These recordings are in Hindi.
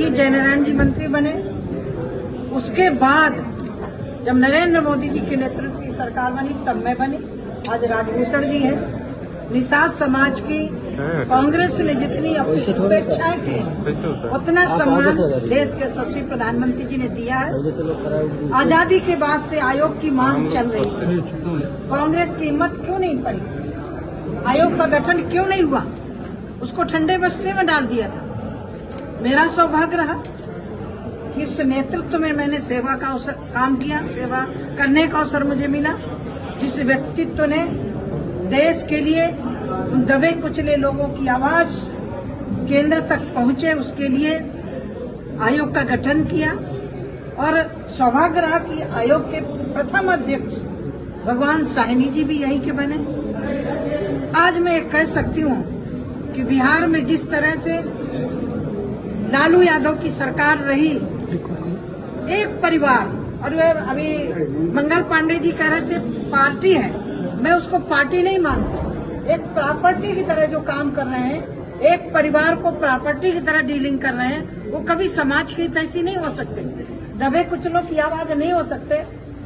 कि जयनारायण जी मंत्री बने। उसके बाद जब नरेंद्र मोदी जी के नेतृत्व की सरकार बनी तब मैं बनी। आज राजभूषण जी है। निषाद समाज की कांग्रेस ने जितनी अपेक्षाएं की उतना सम्मान देश के यशस्वी प्रधानमंत्री जी ने दिया है। आजादी के बाद से आयोग की मांग चल रही है, कांग्रेस की हिम्मत क्यों नहीं पड़ी? आयोग का गठन क्यों नहीं हुआ? उसको ठंडे बस्ते में डाल दिया था। मेरा सौभाग्य रहा कि उस नेतृत्व में मैंने सेवा का अवसर काम किया, सेवा करने का अवसर मुझे मिला। जिस व्यक्तित्व ने देश के लिए उन दबे कुचले लोगों की आवाज केंद्र तक पहुंचे, उसके लिए आयोग का गठन किया। और सौभाग्य रहा कि आयोग के प्रथम अध्यक्ष भगवान साहनी जी भी यहीं के बने। आज मैं ये कह सकती हूँ कि बिहार में जिस तरह से लालू यादव की सरकार रही, एक परिवार, और वे अभी मंगल पांडे जी कह रहे थे पार्टी है, मैं उसको पार्टी नहीं मानती। एक प्रॉपर्टी की तरह जो काम कर रहे हैं, एक परिवार को प्रॉपर्टी की तरह डीलिंग कर रहे हैं, वो कभी समाज की तैसी नहीं हो सकते। दबे कुचलों की आवाज नहीं हो सकते।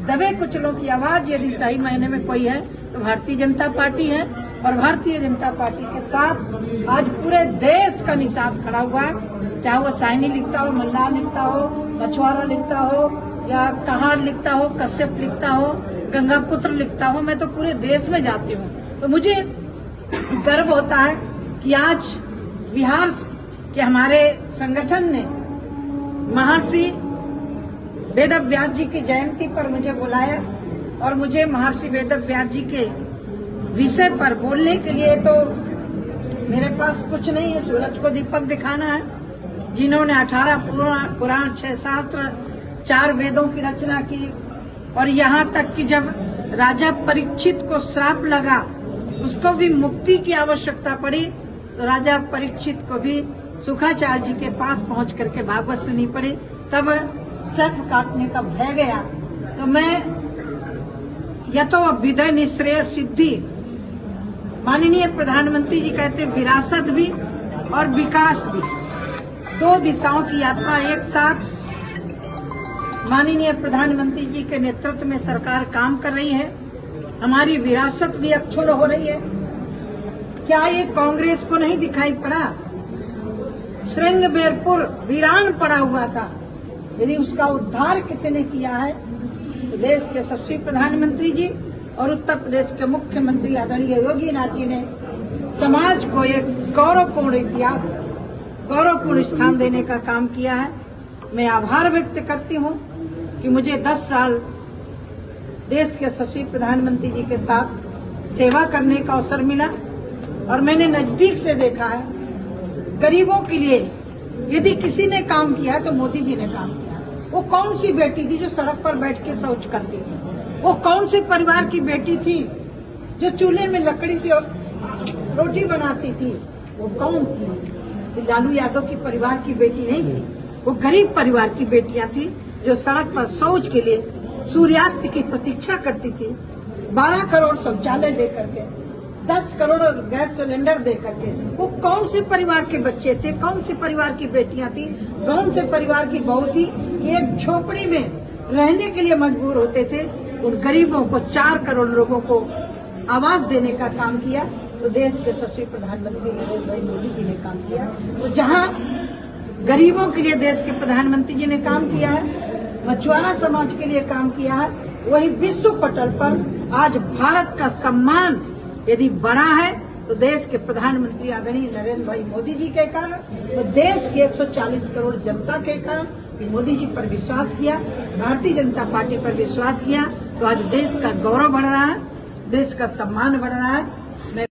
दबे कुचलों की आवाज यदि सही मायने में कोई है तो भारतीय जनता पार्टी है। और भारतीय जनता पार्टी के साथ आज पूरे देश का निषाद खड़ा हुआ है। चाहे वो साइनी लिखता हो, मल्लाह लिखता हो, मछुआरा लिखता हो, या कहार लिखता हो, कश्यप लिखता हो, गंगापुत्र लिखता हो, मैं तो पूरे देश में जाती हूँ। तो मुझे गर्व होता है कि आज बिहार के हमारे संगठन ने महर्षि वेदव्यास जी की जयंती पर मुझे बुलाया और मुझे महर्षि वेदव्यास जी के विषय पर बोलने के लिए, तो मेरे पास कुछ नहीं है, सूरज को दीपक दिखाना है। जिन्होंने 18 पुराण, 6 शास्त्र, 4 वेदों की रचना की, और यहाँ तक कि जब राजा परीक्षित को श्राप लगा, उसको भी मुक्ति की आवश्यकता पड़ी, तो राजा परीक्षित को भी शुक्राचार्य जी के पास पहुंच करके भागवत सुनी पड़ी, तब सर्प काटने का भय गया। तो मैं यतो अभ्युदय निश्रेय सिद्धि, माननीय प्रधानमंत्री जी कहते विरासत भी और विकास भी, 2 दिशाओं की यात्रा एक साथ माननीय प्रधानमंत्री जी के नेतृत्व में सरकार काम कर रही है। हमारी विरासत भी अक्षुण्ण हो रही है। क्या ये कांग्रेस को नहीं दिखाई पड़ा? श्रृंगबेरपुर वीरान पड़ा हुआ था, यदि उसका उद्धार किसी ने किया है तो देश के यशस्वी प्रधानमंत्री जी और उत्तर प्रदेश के मुख्यमंत्री आदरणीय योगी नाथ जी ने समाज को एक गौरवपूर्ण इतिहास, गौरवपूर्ण स्थान देने का काम किया है। मैं आभार व्यक्त करती हूँ कि मुझे 10 साल देश के यशस्वी प्रधानमंत्री जी के साथ सेवा करने का अवसर मिला और मैंने नजदीक से देखा है गरीबों के लिए यदि किसी ने काम किया तो मोदी जी ने काम किया। वो कौन सी बेटी थी जो सड़क पर बैठ के शौच करती थी? वो कौन से परिवार की बेटी थी जो चूल्हे में लकड़ी से रोटी बनाती थी? वो कौन थी? लालू यादव की परिवार की बेटी नहीं थी, वो गरीब परिवार की बेटियां थी जो सड़क पर शौच के लिए सूर्यास्त की प्रतीक्षा करती थी। 12 करोड़ शौचालय दे करके, 10 करोड़ गैस सिलेंडर दे करके, वो कौन से परिवार के बच्चे थे? कौन से परिवार की बेटियां थी? कौन से परिवार की बहू थी कि एक झोपड़ी में रहने के लिए मजबूर होते थे? उन गरीबों को, 4 करोड़ लोगों को आवास देने का काम किया तो देश के यशस्वी प्रधानमंत्री नरेंद्र भाई मोदी जी ने काम किया। तो जहां गरीबों के लिए देश के प्रधानमंत्री जी ने काम किया है, मछुआरा समाज के लिए काम किया है, वही विश्व पटल पर आज भारत का सम्मान यदि बढ़ा है तो देश के प्रधानमंत्री आदरणीय नरेंद्र भाई मोदी जी के कारण, तो देश की 140 करोड़ जनता के कारण मोदी जी पर विश्वास किया, भारतीय जनता पार्टी पर विश्वास किया, तो आज देश का गौरव बढ़ रहा है, देश का सम्मान बढ़ रहा है।